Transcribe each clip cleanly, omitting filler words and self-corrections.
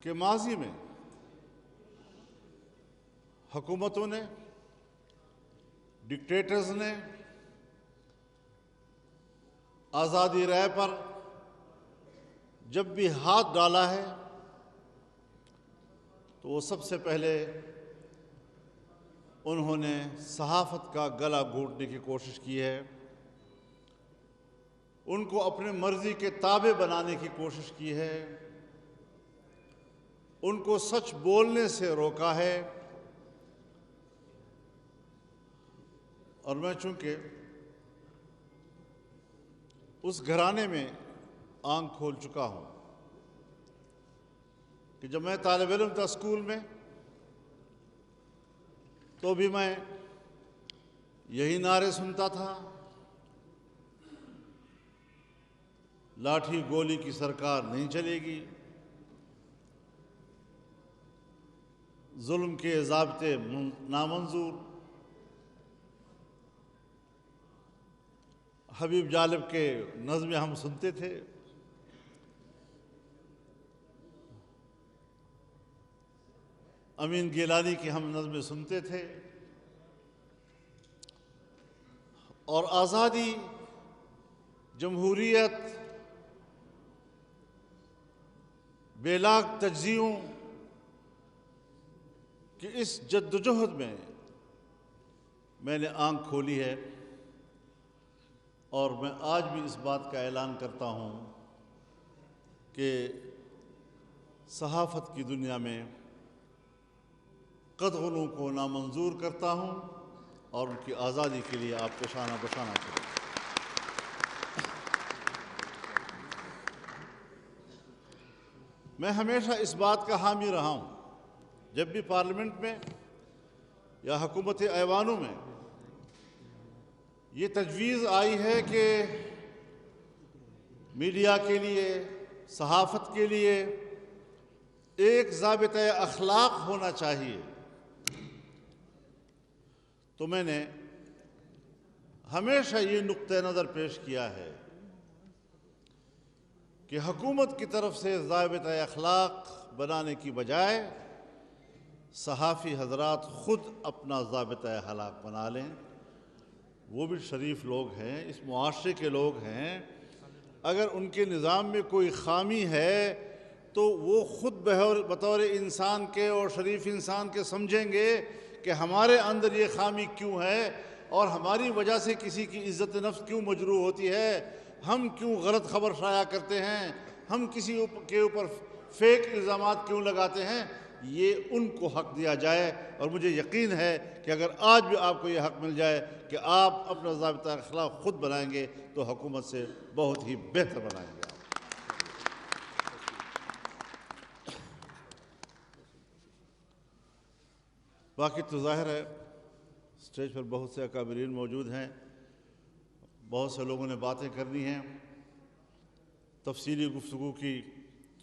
کہ ماضی میں حکومتوں نے، ڈکٹیٹرز نے آزادی رائے پر جب بھی ہاتھ ڈالا ہے تو وہ سب سے پہلے انہوں نے صحافت کا گلا گھونٹنے کی کوشش کی ہے، ان کو اپنے مرضی کے تابع بنانے کی کوشش کی ہے، ان کو سچ بولنے سے روکا ہے۔ اور میں چونکہ اس گھرانے میں آنکھ کھول چکا ہوں کہ جب میں طالب علم تھا اسکول میں تو بھی میں یہی نعرے سنتا تھا، لاٹھی گولی کی سرکار نہیں چلے گی، ظلم کے ضابطے نامنظور۔ حبیب جالب کے نظمیں ہم سنتے تھے، امین گیلانی کی ہم نظمیں سنتے تھے، اور آزادی، جمہوریت، بے لاگ تجزیوں کہ اس جدوجہد میں نے آنکھ کھولی ہے، اور میں آج بھی اس بات کا اعلان کرتا ہوں کہ صحافت کی دنیا میں قدغنوں کو نامنظور کرتا ہوں اور ان کی آزادی کے لیے آپ کو شانہ بشانہ کروں۔ میں ہمیشہ اس بات کا حامی رہا ہوں، جب بھی پارلیمنٹ میں یا حکومت ایوانوں میں یہ تجویز آئی ہے کہ میڈیا کے لیے، صحافت کے لیے ایک ضابطۂ اخلاق ہونا چاہیے، تو میں نے ہمیشہ یہ نقطہ نظر پیش کیا ہے کہ حکومت کی طرف سے ضابطۂ اخلاق بنانے کی بجائے صحافی حضرات خود اپنا ضابطۂ اخلاق بنا لیں۔ وہ بھی شریف لوگ ہیں، اس معاشرے کے لوگ ہیں، اگر ان کے نظام میں کوئی خامی ہے تو وہ خود بطور انسان کے اور شریف انسان کے سمجھیں گے کہ ہمارے اندر یہ خامی کیوں ہے اور ہماری وجہ سے کسی کی عزت نفس کیوں مجروح ہوتی ہے، ہم کیوں غلط خبر شائع کرتے ہیں، ہم کسی کے اوپر فیک الزامات کیوں لگاتے ہیں۔ یہ ان کو حق دیا جائے، اور مجھے یقین ہے کہ اگر آج بھی آپ کو یہ حق مل جائے کہ آپ اپنا ضابطۂ اخلاق خود بنائیں گے تو حکومت سے بہت ہی بہتر بنائیں گے آپ۔ باقی تو ظاہر ہے اسٹیج پر بہت سے اکابرین موجود ہیں، بہت سے لوگوں نے باتیں کرنی ہیں، تفصیلی گفتگو کی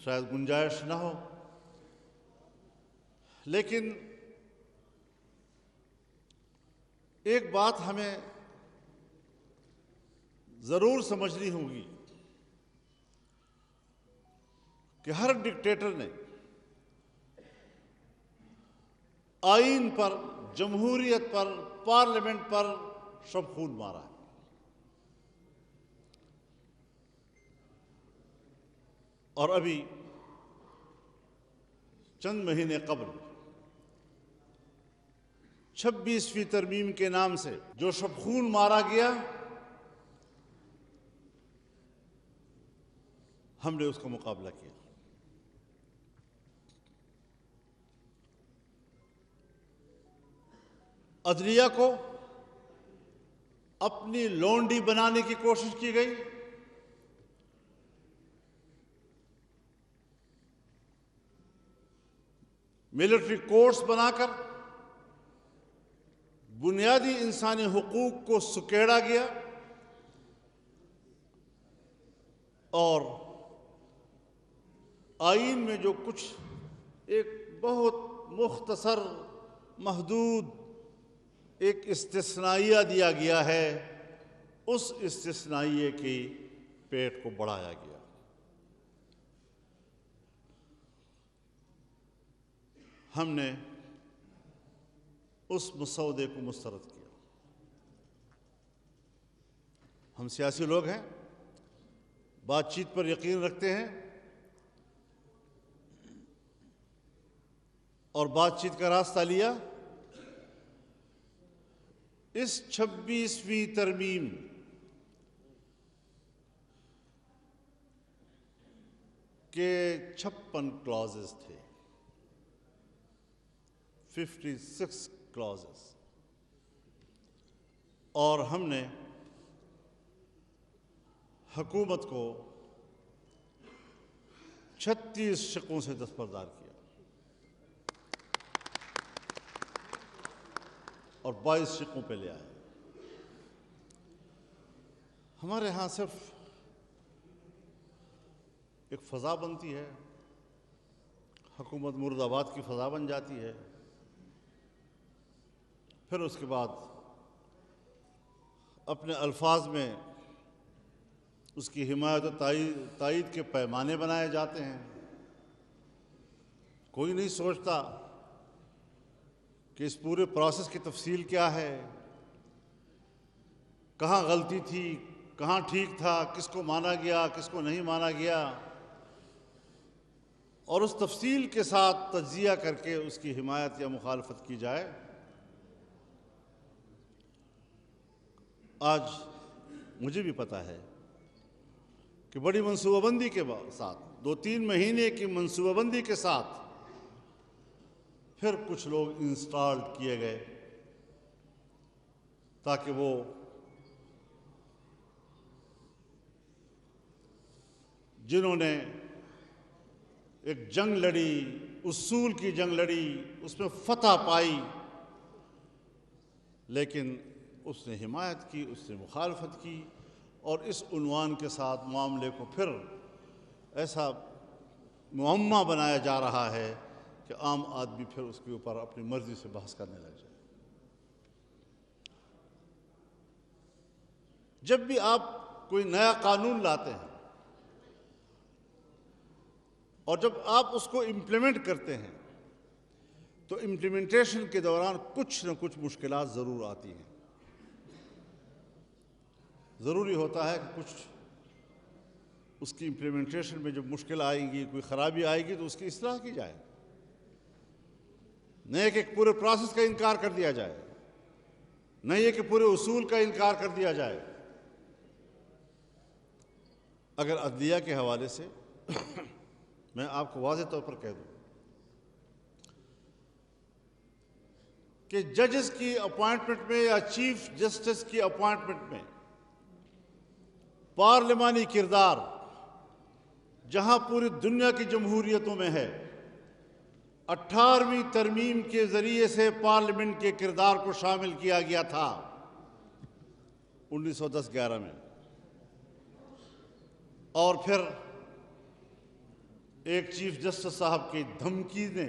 شاید گنجائش نہ ہو، لیکن ایک بات ہمیں ضرور سمجھنی ہوگی کہ ہر ڈکٹیٹر نے آئین پر، جمہوریت پر، پارلیمنٹ پر شب خون مارا ہے۔ اور ابھی چند مہینے قبل 26ویں ترمیم کے نام سے جو شب خون مارا گیا، ہم نے اس کا مقابلہ کیا۔ عدلیہ کو اپنی لونڈی بنانے کی کوشش کی گئی، ملٹری کورٹس بنا کر بنیادی انسانی حقوق کو سکیڑا گیا، اور آئین میں جو کچھ ایک بہت مختصر محدود ایک استثنائیہ دیا گیا ہے، اس استثنائیے کی پیٹ کو بڑھایا گیا۔ ہم نے اس مسودے کو مسترد کیا۔ ہم سیاسی لوگ ہیں، بات چیت پر یقین رکھتے ہیں اور بات چیت کا راستہ لیا۔ اس 26ویں ترمیم کے 56 کلازز تھے، 56 کلازز، اور ہم نے حکومت کو 36 شقوں سے دستبردار کیا اور 22 شقوں پہ لے آئے۔ ہمارے ہاں صرف ایک فضا بنتی ہے، حکومت مرد آباد کی فضا بن جاتی ہے، پھر اس کے بعد اپنے الفاظ میں اس کی حمایت و تائید کے پیمانے بنائے جاتے ہیں۔ کوئی نہیں سوچتا کہ اس پورے پروسیس کی تفصیل کیا ہے، کہاں غلطی تھی، کہاں ٹھیک تھا، کس کو مانا گیا، کس کو نہیں مانا گیا، اور اس تفصیل کے ساتھ تجزیہ کر کے اس کی حمایت یا مخالفت کی جائے۔ آج مجھے بھی پتہ ہے کہ بڑی منصوبہ بندی کے ساتھ، 2-3 مہینے کی منصوبہ بندی کے ساتھ پھر کچھ لوگ انسٹال کیے گئے تاکہ وہ جنہوں نے ایک جنگ لڑی، اصول کی جنگ لڑی، اس میں فتح پائی، لیکن اس نے حمایت کی، اس نے مخالفت کی، اور اس عنوان کے ساتھ معاملے کو پھر ایسا معمہ بنایا جا رہا ہے کہ عام آدمی پھر اس کے اوپر اپنی مرضی سے بحث کرنے لگ جائے۔ جب بھی آپ کوئی نیا قانون لاتے ہیں اور جب آپ اس کو امپلیمنٹ کرتے ہیں تو امپلیمنٹیشن کے دوران کچھ نہ کچھ مشکلات ضرور آتی ہیں۔ ضروری ہوتا ہے کہ کچھ اس کی امپلیمنٹیشن میں جب مشکل آئیں گی، کوئی خرابی آئے گی تو اس کی اصلاح کی جائے، نہیں کہ پورے پروسیس کا انکار کر دیا جائے، نہیں کہ پورے اصول کا انکار کر دیا جائے۔ اگر عدلیہ کے حوالے سے میں آپ کو واضح طور پر کہہ دوں کہ ججز کی اپوائنٹمنٹ میں یا چیف جسٹس کی اپوائنٹمنٹ میں پارلیمانی کردار جہاں پوری دنیا کی جمہوریتوں میں ہے، 18ویں ترمیم کے ذریعے سے پارلیمنٹ کے کردار کو شامل کیا گیا تھا 1910-11 میں، اور پھر ایک چیف جسٹس صاحب کی دھمکی نے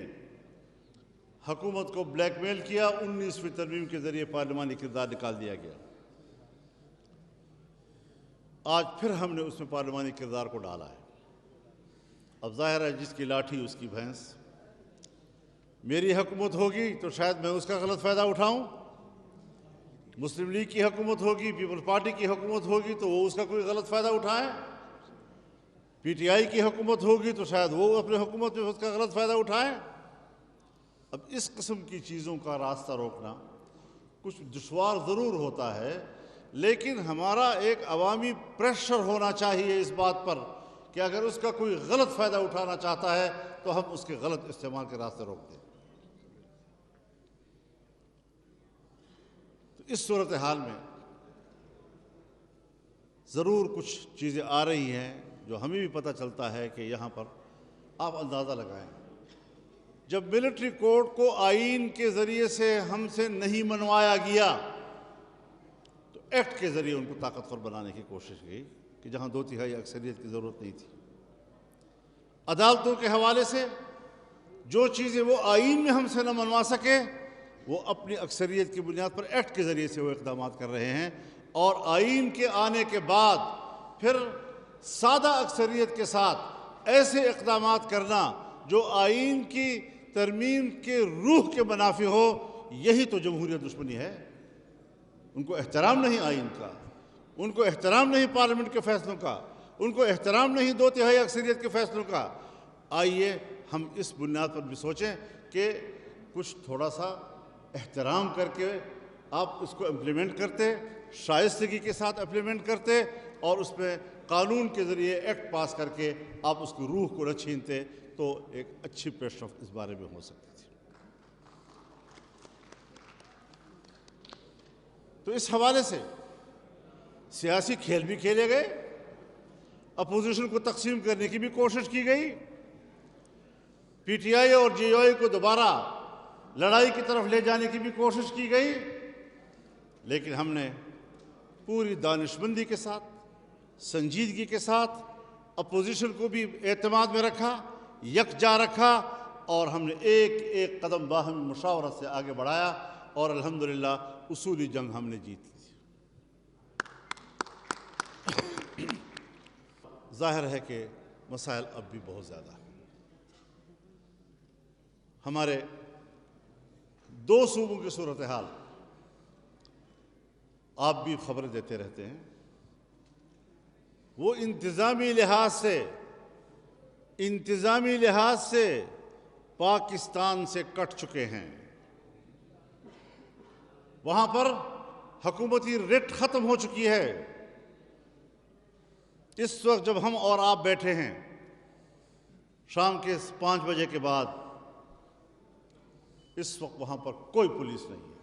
حکومت کو بلیک میل کیا، 19ویں ترمیم کے ذریعے پارلیمانی کردار نکال دیا گیا۔ آج پھر ہم نے اس میں پارلیمانی کردار کو ڈالا ہے۔ اب ظاہر ہے جس کی لاٹھی اس کی بھینس، میری حکومت ہوگی تو شاید میں اس کا غلط فائدہ اٹھاؤں، مسلم لیگ کی حکومت ہوگی، پیپلز پارٹی کی حکومت ہوگی تو وہ اس کا کوئی غلط فائدہ اٹھائیں، پی ٹی آئی کی حکومت ہوگی تو شاید وہ اپنے حکومت میں اس کا غلط فائدہ اٹھائیں۔ اب اس قسم کی چیزوں کا راستہ روکنا کچھ دشوار ضرور ہوتا ہے، لیکن ہمارا ایک عوامی پریشر ہونا چاہیے اس بات پر کہ اگر اس کا کوئی غلط فائدہ اٹھانا چاہتا ہے تو ہم اس کے غلط استعمال کے راستے روک دیں۔ تو اس صورتحال میں ضرور کچھ چیزیں آ رہی ہیں جو ہمیں بھی پتہ چلتا ہے کہ یہاں پر آپ اندازہ لگائیں، جب ملٹری کوڈ کو آئین کے ذریعے سے ہم سے نہیں منوایا گیا تو ایکٹ کے ذریعے ان کو طاقتور بنانے کی کوشش کی کہ جہاں 2/3 اکثریت کی ضرورت نہیں تھی۔ عدالتوں کے حوالے سے جو چیزیں وہ آئین میں ہم سے نہ منوا سکے وہ اپنی اکثریت کی بنیاد پر ایکٹ کے ذریعے سے وہ اقدامات کر رہے ہیں، اور آئین کے آنے کے بعد پھر سادہ اکثریت کے ساتھ ایسے اقدامات کرنا جو آئین کی ترمیم کے روح کے منافی ہو، یہی تو جمہوریت دشمنی ہے۔ ان کو احترام نہیں آئین کا، ان کو احترام نہیں پارلیمنٹ کے فیصلوں کا، ان کو احترام نہیں 2/3 اکثریت کے فیصلوں کا۔ آئیے ہم اس بنیاد پر بھی سوچیں کہ کچھ تھوڑا سا احترام کر کے آپ اس کو امپلیمنٹ کرتے، شائستگی کے ساتھ امپلیمنٹ کرتے، اور اس میں قانون کے ذریعے ایکٹ پاس کر کے آپ اس کی روح کو نہ چھینتے، تو ایک اچھی پیش رفت اس بارے میں ہو سکتی تھی۔ تو اس حوالے سے سیاسی کھیل بھی کھیلے گئے، اپوزیشن کو تقسیم کرنے کی بھی کوشش کی گئی، پی ٹی آئی اور جے آئی کو دوبارہ لڑائی کی طرف لے جانے کی بھی کوشش کی گئی، لیکن ہم نے پوری دانشمندی کے ساتھ، سنجیدگی کے ساتھ اپوزیشن کو بھی اعتماد میں رکھا، یکجا رکھا، اور ہم نے ایک ایک قدم باہمی مشاورت سے آگے بڑھایا، اور الحمدللہ اصولی جنگ ہم نے جیت لی۔ ظاہر ہے کہ مسائل اب بھی بہت زیادہ ہیں۔ ہمارے 2 صوبوں کی صورتحال آپ بھی خبریں دیتے رہتے ہیں، وہ انتظامی لحاظ سے پاکستان سے کٹ چکے ہیں۔ وہاں پر حکومتی رٹ ختم ہو چکی ہے۔ اس وقت جب ہم اور آپ بیٹھے ہیں شام کے 5 بجے کے بعد، اس وقت وہاں پر کوئی پولیس نہیں ہے،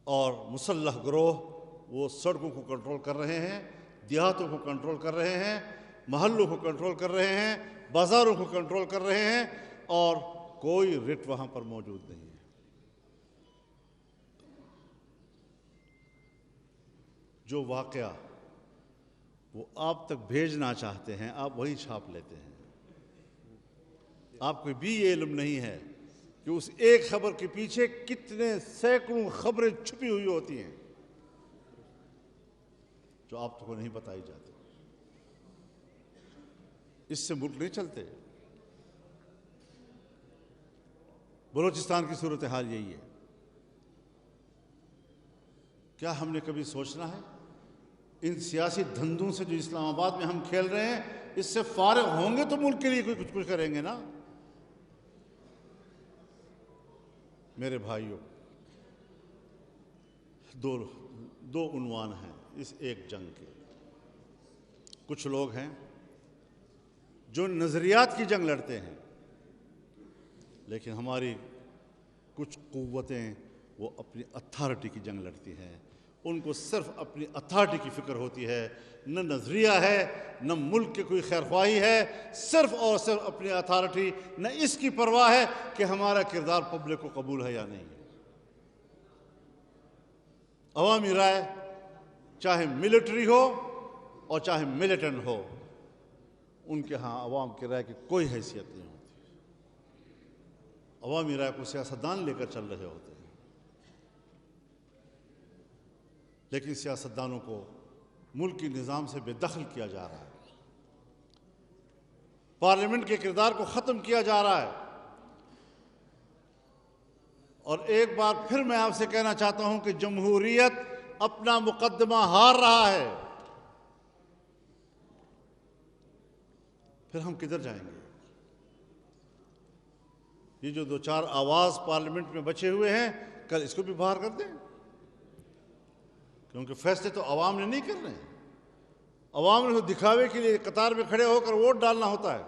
اور مسلح گروہ وہ سڑکوں کو کنٹرول کر رہے ہیں، دیہاتوں کو کنٹرول کر رہے ہیں، محلوں کو کنٹرول کر رہے ہیں، بازاروں کو کنٹرول کر رہے ہیں، اور کوئی رٹ وہاں پر موجود نہیں ہے۔ جو واقعہ وہ آپ تک بھیجنا چاہتے ہیں، آپ وہی چھاپ لیتے ہیں۔ آپ کو بھی یہ علم نہیں ہے کہ اس ایک خبر کے پیچھے کتنے سینکڑوں خبریں چھپی ہوئی ہوتی ہیں جو آپ کو نہیں بتائی جاتی۔ اس سے ملک نہیں چلتے۔ بلوچستان کی صورتحال یہی ہے۔ کیا ہم نے کبھی سوچنا ہے ان سیاسی دھندوں سے جو اسلام آباد میں ہم کھیل رہے ہیں، اس سے فارغ ہوں گے تو ملک کے لیے کچھ کریں گے نا؟ میرے بھائیوں، دو عنوان ہیں اس ایک جنگ کے۔ کچھ لوگ ہیں جو نظریات کی جنگ لڑتے ہیں، لیکن ہماری کچھ قوتیں وہ اپنی اتھارٹی کی جنگ لڑتی ہیں۔ ان کو صرف اپنی اتھارٹی کی فکر ہوتی ہے، نہ نظریہ ہے، نہ ملک کی کوئی خیر خواہی ہے، صرف اور صرف اپنی اتھارٹی، نہ اس کی پرواہ ہے کہ ہمارا کردار پبلک کو قبول ہے یا نہیں۔ عوامی رائے چاہے ملٹری ہو اور چاہے ملیٹنٹ ہو، ان کے ہاں عوام کی رائے کی کوئی حیثیت نہیں ہوتی۔ عوامی رائے کو سیاستدان لے کر چل رہے ہوتے ہیں، لیکن سیاستدانوں کو ملکی نظام سے بے دخل کیا جا رہا ہے، پارلیمنٹ کے کردار کو ختم کیا جا رہا ہے۔ اور ایک بار پھر میں آپ سے کہنا چاہتا ہوں کہ جمہوریت اپنا مقدمہ ہار رہا ہے۔ پھر ہم کدھر جائیں گے؟ یہ جو 2-4 آواز پارلیمنٹ میں بچے ہوئے ہیں، کل اس کو بھی باہر کر دیں، کیونکہ فیصلے تو عوام نے نہیں کر رہے ہیں۔ عوام نے تو دکھاوے کے لیے قطار میں کھڑے ہو کر ووٹ ڈالنا ہوتا ہے۔